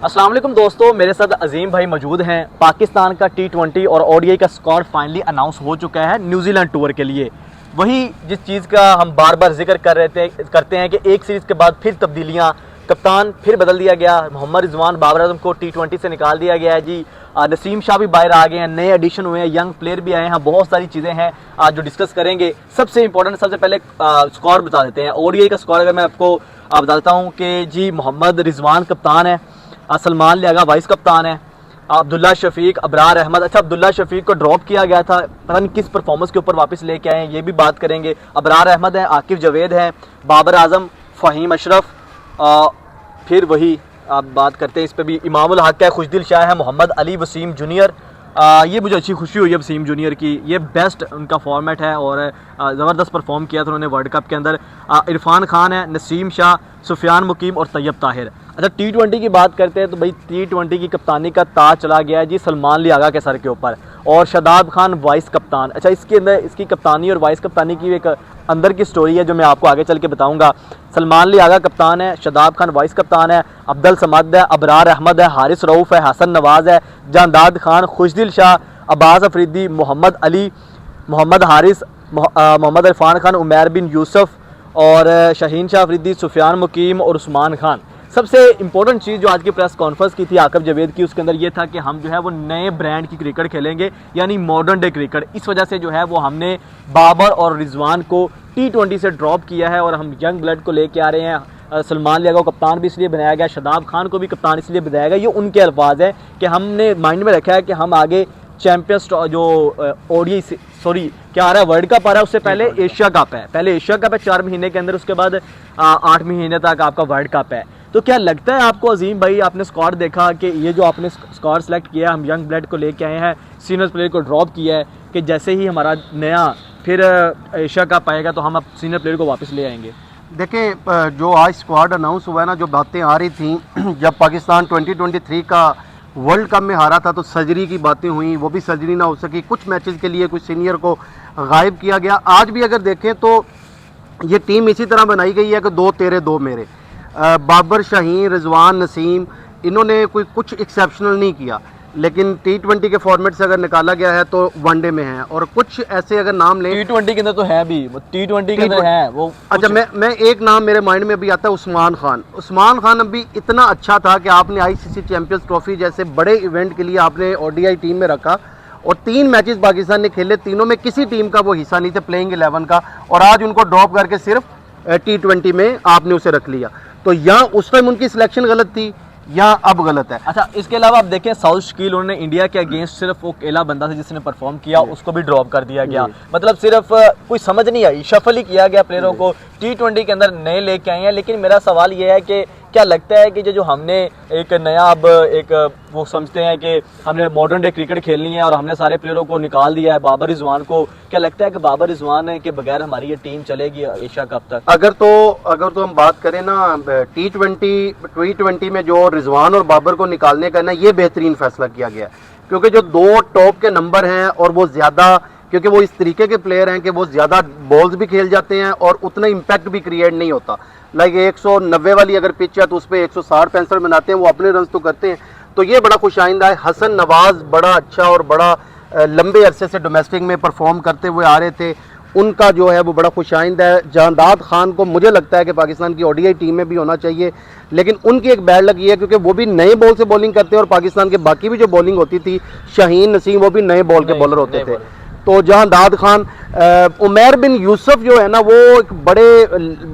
अस्सलाम वालेकुम दोस्तों, मेरे साथ अजीम भाई मौजूद हैं। पाकिस्तान का T20 और ODI का स्क्वाड फाइनली अनाउंस हो चुका है न्यूजीलैंड टूर के लिए। वही जिस चीज़ का हम बार बार जिक्र करते हैं कि एक सीरीज़ के बाद फिर तब्दीलियां, कप्तान फिर बदल दिया गया। मोहम्मद रिजवान बाबर आजम को T20 से निकाल दिया गया है जी। नसीम शाह भी बाहर आ गए हैं, नए एडिशन हुए हैं, यंग प्लेयर भी आए हैं। बहुत सारी चीज़ें हैं आज जो डिस्कस करेंगे। सबसे इंपॉर्टेंट, सबसे पहले स्क्वाड बता देते हैं। ODI का स्क्वाड अगर मैं आपको बताता हूँ कि जी मोहम्मद रिजवान कप्तान है, सलमान लियागा वाइस कप्तान है, अब्दुल्ला शफीक, अबरार अहमद। अच्छा, अब्दुल्ला शफीक को ड्रॉप किया गया था, पता नहीं किस परफॉर्मेंस के ऊपर वापस लेके आए हैं, ये भी बात करेंगे। अबरार अहमद है, आकिफ जवेद है, बाबर आजम, फ़हीम अशरफ, फिर वही आप बात करते हैं इस पर भी, इमामुल हक है, खुशदिल शाह है, मोहम्मद अली वसीम जूनियर। ये मुझे अच्छी खुशी हुई है वसीम जूनियर की, ये बेस्ट उनका फॉर्मेट है और ज़बरदस्त परफॉर्म किया था उन्होंने वर्ल्ड कप के अंदर। इरफान खान है, नसीम शाह, सुफियान मुकीम और तैयब ताहिर। अच्छा, T20 की बात करते हैं तो भाई T20 की कप्तानी का ताज चला गया है जी सलमान लियागा के सर के ऊपर, और शादाब खान वाइस कप्तान। अच्छा, इसके अंदर इसकी कप्तानी और वाइस कप्तानी की एक अंदर की स्टोरी है जो मैं आपको आगे चल के बताऊंगा। सलमान लियागा कप्तान है, शादाब खान वाइस कप्तान है, अब्दुल समद है, अबरार अहमद है, हारिस रऊफ़ है, हसन नवाज है, जानदाद खान, खुशदिल शाह, अब्बास अफरीदी, मोहम्मद अली, मोहम्मद हारिस, मोहम्मद इरफान खान, उमैर बिन यूसुफ और शाहीन शाह अफरीदी, सुफियान मुकीम और उस्मान खान। सबसे इंपॉर्टेंट चीज़ जो आज की प्रेस कॉन्फ्रेंस की थी आकिब जवेद की, उसके अंदर ये था कि हम जो है वो नए ब्रांड की क्रिकेट खेलेंगे, यानी मॉडर्न डे क्रिकेट। इस वजह से जो है वो हमने बाबर और रिजवान को T20 से ड्रॉप किया है और हम यंग ब्लड को लेके आ रहे हैं। सलमान लियागा को कप्तान भी इसलिए बनाया गया, शादाब खान को भी कप्तान इसलिए बनाया गया। ये उनके अल्फाज हैं कि हमने माइंड में रखा है कि हम आगे चैंपियंस जो ODI सॉरी क्या आ रहा है, वर्ल्ड कप आ रहा है, उससे पहले एशिया कप है। पहले एशिया कप है 4 महीने के अंदर, उसके बाद 8 महीने तक आपका वर्ल्ड कप है। तो क्या लगता है आपको अजीम भाई, आपने स्क्वाड देखा कि ये जो आपने स्क्वाड सेलेक्ट किया, हम यंग ब्लड को लेके आए हैं, सीनियर प्लेयर को ड्रॉप किया है, कि जैसे ही हमारा नया फिर एशिया कप आएगा तो हम अब सीनियर प्लेयर को वापस ले आएंगे? देखें, जो आज स्क्वाड अनाउंस हुआ है ना, जो बातें आ रही थी जब पाकिस्तान 2023 का वर्ल्ड कप में हारा था तो सर्जरी की बातें हुई, वो भी सर्जरी ना हो सकी, कुछ मैचेस के लिए कुछ सीनियर को गायब किया गया। आज भी अगर देखें तो ये टीम इसी तरह बनाई गई है कि 2 तेरे 2 मेरे। बाबर, शाहीन, रिजवान, नसीम, इन्होंने कोई कुछ एक्सेप्शनल नहीं किया, लेकिन T20 के फॉर्मेट से अगर निकाला गया है तो वनडे में है। और कुछ ऐसे अगर नाम लें T20 के अंदर तो है भी, वो T20 के अंदर है वो। अच्छा, मैं एक नाम मेरे माइंड में भी आता है, उस्मान खान। उस्मान खान अभी इतना अच्छा था कि आपने ICC चैंपियंस ट्रॉफी जैसे बड़े इवेंट के लिए आपने ODI टीम में रखा, और 3 मैचेस पाकिस्तान ने खेले, तीनों में किसी टीम का वो हिस्सा नहीं थे प्लेइंग 11 का, और आज उनको ड्रॉप करके सिर्फ T20 में आपने उसे रख लिया। तो यहाँ उस टाइम उनकी सिलेक्शन गलत थी, यहाँ अब गलत है। अच्छा, इसके अलावा आप देखें साउथ शकील, उन्होंने इंडिया के अगेंस्ट सिर्फ वो अकेला बंदा था जिसने परफॉर्म किया, उसको भी ड्रॉप कर दिया गया। मतलब सिर्फ कोई समझ नहीं आई, शफल ही किया गया प्लेयरों को। T20 के अंदर नए लेके आए हैं, लेकिन मेरा सवाल ये है कि क्या लगता है कि जो हमने एक नया अब एक वो समझते हैं कि हमने मॉडर्न डे क्रिकेट खेलनी है और हमने सारे प्लेयरों को निकाल दिया है, बाबर रिजवान को, क्या लगता है कि बाबर रिजवान के बगैर हमारी ये टीम चलेगी एशिया कप तक? अगर तो हम बात करें ना T20 में जो रिजवान और बाबर को निकालने का ना, ये बेहतरीन फैसला किया गया, क्योंकि जो 2 टॉप के नंबर हैं और वो ज़्यादा, क्योंकि वो इस तरीके के प्लेयर हैं कि वो ज़्यादा बॉल्स भी खेल जाते हैं और उतना इम्पैक्ट भी क्रिएट नहीं होता। लाइक 190 वाली अगर पिच है तो उस पर 160-65 बनाते हैं, वो अपने रन तो करते हैं, तो ये बड़ा खुशाइंदा है। हसन नवाज बड़ा अच्छा और बड़ा लंबे अरसे से डोमेस्टिक में परफॉर्म करते हुए आ रहे थे, उनका जो है वो बड़ा खुशाइंदा है। जानदाद खान को मुझे लगता है कि पाकिस्तान की ODI टीम में भी होना चाहिए, लेकिन उनकी एक बैड लग ये है क्योंकि वो भी नए बॉल से बॉलिंग करते हैं, और पाकिस्तान के बाकी भी जो बॉलिंग होती थी, शाहीन, नसीम, वो भी नए बॉल के बॉलर होते थे। तो जानदाद खान, उमैर बिन यूसुफ जो है ना, वो एक बड़े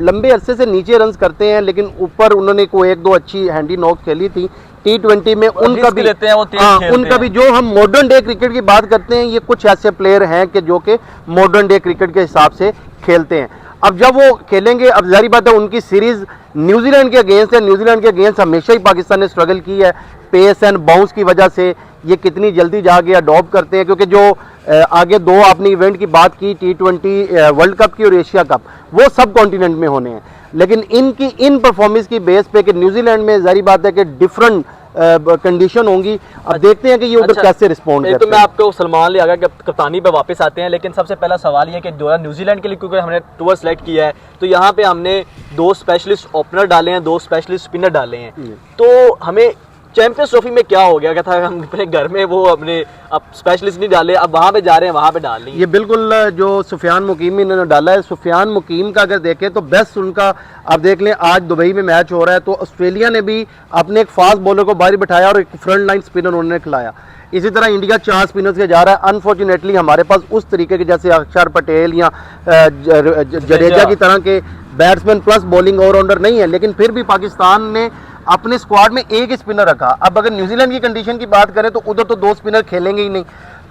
लंबे अरसे से नीचे रन्स करते हैं, लेकिन ऊपर उन्होंने कोई 1-2 अच्छी हैंडी नॉक खेली थी T20 में। उनका भी लेते हैं, वो उनका भी, जो हम मॉडर्न डे क्रिकेट की बात करते हैं, ये कुछ ऐसे प्लेयर हैं कि जो कि मॉडर्न डे क्रिकेट के हिसाब से खेलते हैं। अब जब वो खेलेंगे, अब जारी बात है उनकी सीरीज न्यूजीलैंड के अगेंस्ट है। न्यूजीलैंड के अगेंस्ट हमेशा ही पाकिस्तान ने स्ट्रगल की है, पेस एंड बाउंस की वजह से। ये कितनी जल्दी जाके अडॉप्ट करते हैं, क्योंकि जो आगे 2 आपने इवेंट की बात की, T20 वर्ल्ड कप की और एशिया कप, वो सब कॉन्टिनेंट में होने हैं, लेकिन इनकी इन परफॉर्मेंस की बेस पे कि न्यूजीलैंड में जारी बात है कि डिफरेंट कंडीशन होंगी। अब देखते हैं कि ये उधर कैसे रिस्पॉन्ड करते हैं। तो मैं आपको सलमान लियागा के कप्तानी पे वापस आते हैं, लेकिन सबसे पहला सवाल ये कि जो न्यूजीलैंड के लिए क्योंकि हमने टूर सेलेक्ट किया है, तो यहाँ पे हमने 2 स्पेशलिस्ट ओपनर डाले हैं, 2 स्पेशलिस्ट स्पिनर डाले हैं, तो हमें चैंपियंस ट्रॉफी में क्या हो गया, क्या था हम अपने घर में वो अपने अब स्पेशलिस्ट नहीं डाले, अब वहाँ पे जा रहे हैं, वहाँ पे डाल ली। ये बिल्कुल जो सुफियान मुकीम इन्होंने डाला है, सुफियान मुकीम का अगर देखें तो बेस्ट उनका, आप देख लें आज दुबई में मैच हो रहा है तो ऑस्ट्रेलिया ने भी अपने एक फास्ट बॉलर को बाहर बिठाया और एक फ्रंट लाइन स्पिनर उन्होंने खिलाया। इसी तरह इंडिया 4 स्पिनर्स के जा रहा है। अनफॉर्चुनेटली हमारे पास उस तरीके के जैसे अक्षर पटेल या जडेजा की तरह के बैट्समैन प्लस बॉलिंग ऑलराउंडर नहीं है, लेकिन फिर भी पाकिस्तान ने अपने स्क्वाड में एक ही स्पिनर रखा। अब अगर न्यूजीलैंड की कंडीशन की बात करें तो उधर तो 2 स्पिनर खेलेंगे ही नहीं,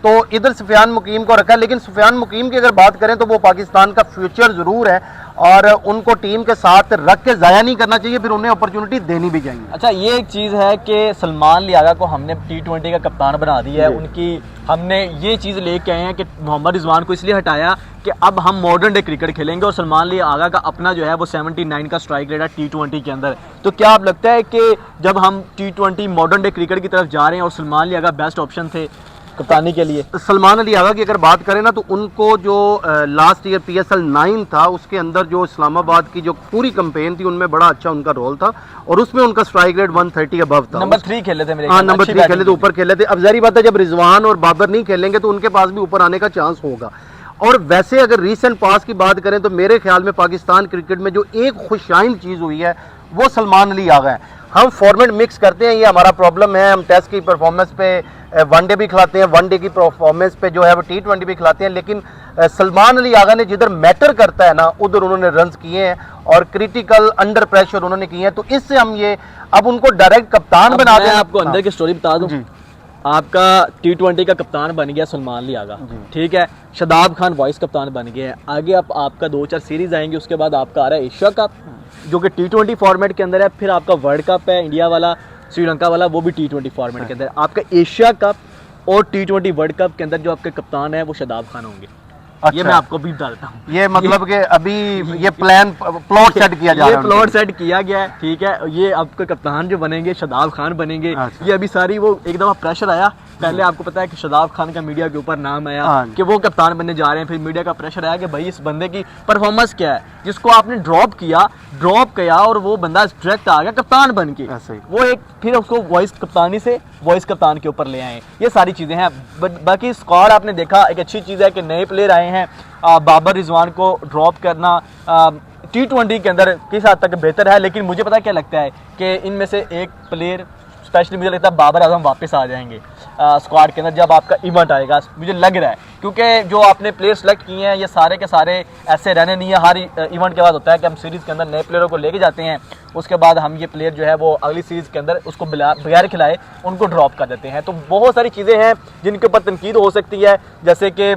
तो इधर सुफियान मुकीम को रखा है। लेकिन सुफियान मुकीम की अगर बात करें तो वो पाकिस्तान का फ्यूचर ज़रूर है और उनको टीम के साथ रख के ज़ाया नहीं करना चाहिए, फिर उन्हें अपॉर्चुनिटी देनी भी चाहिए। अच्छा, ये एक चीज़ है कि सलमान लियागा को हमने T20 का कप्तान बना दिया है, उनकी हमने ये चीज़ लेके आए हैं कि मोहम्मद रिजवान को इसलिए हटाया कि अब हम मॉडर्न डे क्रिकेट खेलेंगे और सलमान लियागा का अपना जो है वो 79 का स्ट्राइक रेट है T20 के अंदर। तो क्या आप लगता है कि जब हम T20 मॉडर्न डे क्रिकेट की तरफ जा रहे हैं और सलमान लियागा बेस्ट ऑप्शन थे कप्तानी के लिए? सलमान अली आगा की अगर बात करें ना तो उनको जो लास्ट ईयर PSL 9 था उसके अंदर जो इस्लामाबाद की जो पूरी कैंपेन थी उनमें बड़ा अच्छा उनका रोल था और उसमें उनका स्ट्राइक रेट 130 अबव था। नंबर 3 खेले थे मेरे, हाँ नंबर 3 खेले थे, ऊपर खेले थे। अब जारी बात है जब रिजवान और बाबर नहीं खेलेंगे तो उनके पास भी ऊपर आने का चांस होगा। और वैसे अगर रीसेंट पास की बात करें तो मेरे ख्याल में पाकिस्तान क्रिकेट में जो एक खुशाइन चीज़ हुई है वो सलमान अली आगा है। हम फॉर्मेट मिक्स करते हैं, ये हमारा प्रॉब्लम है। हम टेस्ट की परफॉर्मेंस पे वनडे भी खिलाते हैं, वनडे की परफॉर्मेंस पे जो है वो T20 भी खिलाते हैं, लेकिन सलमान अली आगा ने जिधर मैटर करता है ना उधर उन्होंने रन्स किए हैं और क्रिटिकल अंडर प्रेशर उन्होंने किए हैं। तो इससे हम ये अब उनको डायरेक्ट कप्तान बना दें। आपको अंदर की स्टोरी बता दूं, आपका T20 का कप्तान बन गया सलमान अली आगा, ठीक है। शादाब खान वाइस कप्तान बन गए हैं। आगे अब आपका 2-4 सीरीज आएंगे, उसके बाद आपका आ रहा है एशिया कप जो कि T20 फॉर्मेट के अंदर है, फिर आपका वर्ल्ड कप है इंडिया वाला, श्रीलंका वाला, वो भी T20 फॉर्मेट के अंदर। आपका एशिया कप और T20 वर्ल्ड कप के अंदर जो आपके कप्तान है वो शादाब खान होंगे। अच्छा। ये मैं आपको भी बताता हूँ, ये मतलब कि अभी ये प्लॉट सेट किया जा रहा है, ये प्लॉट सेट किया गया है, ठीक है। ये आपके कप्तान जो बनेंगे शादाब खान बनेंगे। अच्छा। ये अभी सारी वो एक दफ़ा प्रेशर आया, पहले आपको पता है कि शादाब खान का मीडिया के ऊपर नाम आया कि वो कप्तान बनने जा रहे हैं, फिर मीडिया का प्रेशर आया कि भाई इस बंदे की परफॉर्मेंस क्या है, जिसको आपने ड्रॉप किया और वो बंदा डायरेक्ट आ गया कप्तान बन के। वो एक फिर उसको वॉइस कप्तानी से वॉइस कप्तान के ऊपर ले आए। ये सारी चीज़ें हैं। बाकी स्क्वाड आपने देखा, एक अच्छी चीज़ है कि नए प्लेयर आए हैं। बाबर रिजवान को ड्रॉप करना T20 के अंदर किस हद तक बेहतर है, लेकिन मुझे पता क्या लगता है कि इनमें से एक प्लेयर स्पेशली मुझे लगता है बाबर आजम वापस आ जाएंगे स्क्वाड के अंदर जब आपका इवेंट आएगा, मुझे लग रहा है। क्योंकि जो आपने प्लेयर सेलेक्ट किए हैं ये सारे के सारे ऐसे रहने नहीं है। हर इवेंट के बाद होता है कि हम सीरीज़ के अंदर नए प्लेयरों को लेके जाते हैं, उसके बाद हम ये प्लेयर जो है वो अगली सीरीज़ के अंदर उसको बगैर खिलाए उनको ड्रॉप कर देते हैं। तो बहुत सारी चीज़ें हैं जिनके ऊपर तनकीद हो सकती है, जैसे कि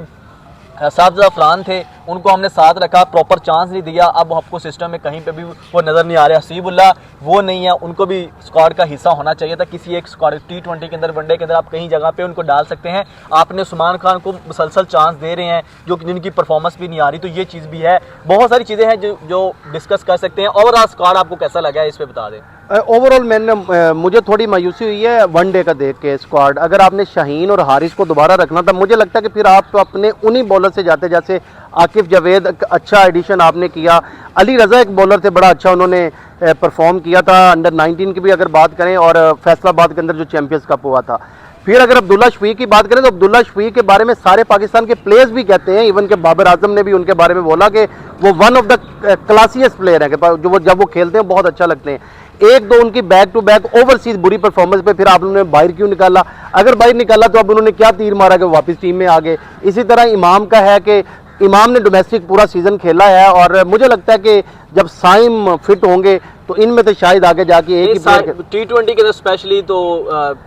साहब फलान थे, उनको हमने साथ रखा, प्रॉपर चांस नहीं दिया। अब आपको सिस्टम में कहीं पे भी वो नज़र नहीं आ रहा। हसीबुल्लाह वो नहीं है, उनको भी स्क्वाड का हिस्सा होना चाहिए था। किसी एक स्क्वाड T20 के अंदर, वनडे के अंदर आप कहीं जगह पे उनको डाल सकते हैं। आपने उस्मान खान को मुसलसल चांस दे रहे हैं जो जिनकी परफॉर्मेंस भी नहीं आ रही, तो ये चीज़ भी है। बहुत सारी चीज़ें हैं जो डिस्कस कर सकते हैं। ओवरऑल स्क्वाड आपको कैसा लगा है इस पर बता दें। ओवरऑल मुझे थोड़ी मायूसी हुई है वनडे का देख के स्क्वाड। अगर आपने शाहीन और हारिस को दोबारा रखना था, मुझे लगता है कि फिर आप तो अपने उन्हीं बॉलर से जाते, जैसे आकिफ जावेद अच्छा एडिशन आपने किया, अली रज़ा एक बॉलर थे बड़ा अच्छा उन्होंने परफॉर्म किया था अंडर 19 की भी अगर बात करें, और फैसलाबाद के अंदर जो चैंपियंस कप हुआ था। फिर अगर अब्दुल्ला शफीक की बात करें तो अब्दुल्ला शफीक के बारे में सारे पाकिस्तान के प्लेयर्स भी कहते हैं, इवन के बाबर आजम ने भी उनके बारे में बोला कि वो वन ऑफ द क्लासियस्ट प्लेयर है, जो वो जब वो खेलते हैं बहुत अच्छा लगते हैं। एक दो उनकी बैक टू बैक ओवरसीज बुरी परफॉर्मेंस पे फिर आप उन्होंने बाहर क्यों निकाला? अगर बाहर निकाला तो अब उन्होंने क्या तीर मारा कि वापस टीम में आ गए। इसी तरह इमाम का है कि इमाम ने डोमेस्टिक पूरा सीजन खेला है और मुझे लगता है कि जब साइम फिट होंगे तो इनमें तो शायद आगे जाके एक ही T20 के अंदर स्पेशली तो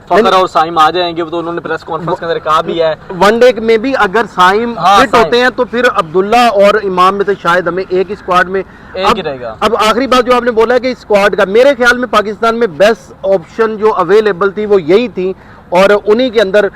फखर और साइम आ जाएंगे, तो उन्होंने प्रेस कॉन्फ्रेंस के अंदर कहा भी है। वनडे में भी अगर साइम फिट होते हैं तो फिर अब्दुल्ला और इमाम में तो शायद हमें एक ही स्क्वाड में एक ही रहेगा। अब आखिरी बात जो आपने बोला है कि स्क्वाड का, मेरे ख्याल में पाकिस्तान में बेस्ट ऑप्शन जो अवेलेबल थी वो यही थी और उन्हीं के अंदर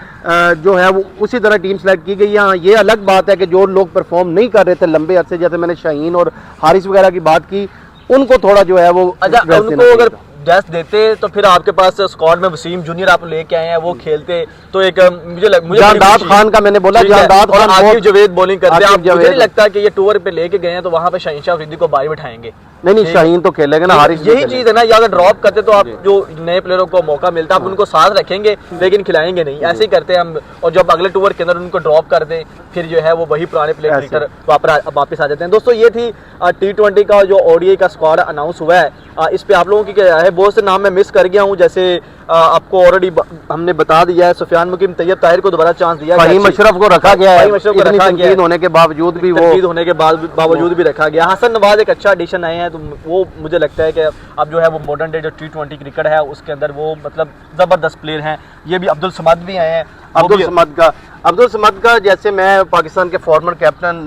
जो है वो उसी तरह टीम सेलेक्ट की गई। यहाँ ये अलग बात है कि जो लोग परफॉर्म नहीं कर रहे थे लंबे अरसे, जैसे मैंने शाहीन और हारिस वगैरह की बात की, उनको थोड़ा जो है वो अच्छा उनको अगर डेस्ट देते तो फिर आपके पास स्क्वाड में वसीम जूनियर आप लेके आए हैं, वो खेलते तो एक मुझे जानदाद खान का मैंने बोला, जानदाद खान आकिफ जावेद बॉलिंग करते हैं। मुझे नहीं लगता कि ये टूर पे लेके गए हैं तो वहाँ पे शहीन शाह अफरीदी को बाहर बिठाएंगे। नहीं शाहीन तो खेलेगा ना, हारिस भी यही खेलेगा। चीज है ना, या अगर ड्रॉप करते तो आप जो नए प्लेयरों को मौका मिलता आप उनको साथ रखेंगे लेकिन खिलाएंगे नहीं, ऐसे ही करते हैं हम। और जब अगले टूर के अंदर उनको ड्रॉप कर दें फिर जो है वो वही पुराने प्लेयर ऐसे। क्रिकेटर वापस आ जाते हैं। दोस्तों ये थी T20 का जो ODI का स्क्वाड अनाउंस हुआ है, इस पे आप लोगों की क्या राय है? बहुत से नाम मैं मिस कर गया हूँ, जैसे आपको ऑलरेडी हमने बता दिया है, सुफियान मुकीम, तैयब ताहिर को दोबारा चांस दिया, फहीम अशरफ को रखा गया है, फहीम अशरफ को इतनी रखा गया है। तनकीद होने के बावजूद भी वो तनकीद होने के बावजूद भी रखा गया। हसन नवाज एक अच्छा एडिशन आए हैं, तो वो मुझे लगता है कि अब जो है वो मॉडर्न डे जो T20 क्रिकेट है उसके अंदर वो मतलब ज़बरदस्त प्लेयर हैं। ये भी अब्दुल समद भी आए हैं। अब्दुल समद का जैसे मैं पाकिस्तान के फॉर्मर कैप्टन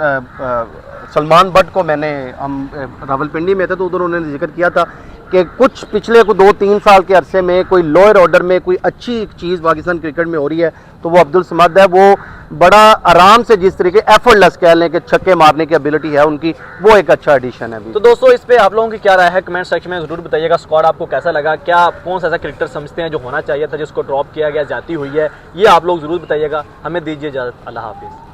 सलमान बट को हम रावलपिंडी में थे तो उधर उन्होंने जिक्र किया था कि कुछ पिछले को 2-3 साल के अरसे में कोई लोअर ऑर्डर में कोई अच्छी चीज़ पाकिस्तान क्रिकेट में हो रही है तो वो अब्दुल समद है। वो बड़ा आराम से, जिस तरीके एफर्टलेस कह लें कि छक्के मारने की एबिलिटी है उनकी, वो एक अच्छा एडिशन है अभी। तो दोस्तों इस पे आप लोगों की क्या राय है कमेंट सेक्शन में ज़रूर बताइएगा। स्क्वाड आपको कैसा लगा, क्या कौन सा ऐसा क्रिकेटर समझते हैं जो होना चाहिए था जिसको ड्रॉप किया गया, जाती हुई है, ये आप लोग ज़रूर बताइएगा। हमें दीजिए इजाज़त, अल्लाह हाफिज़।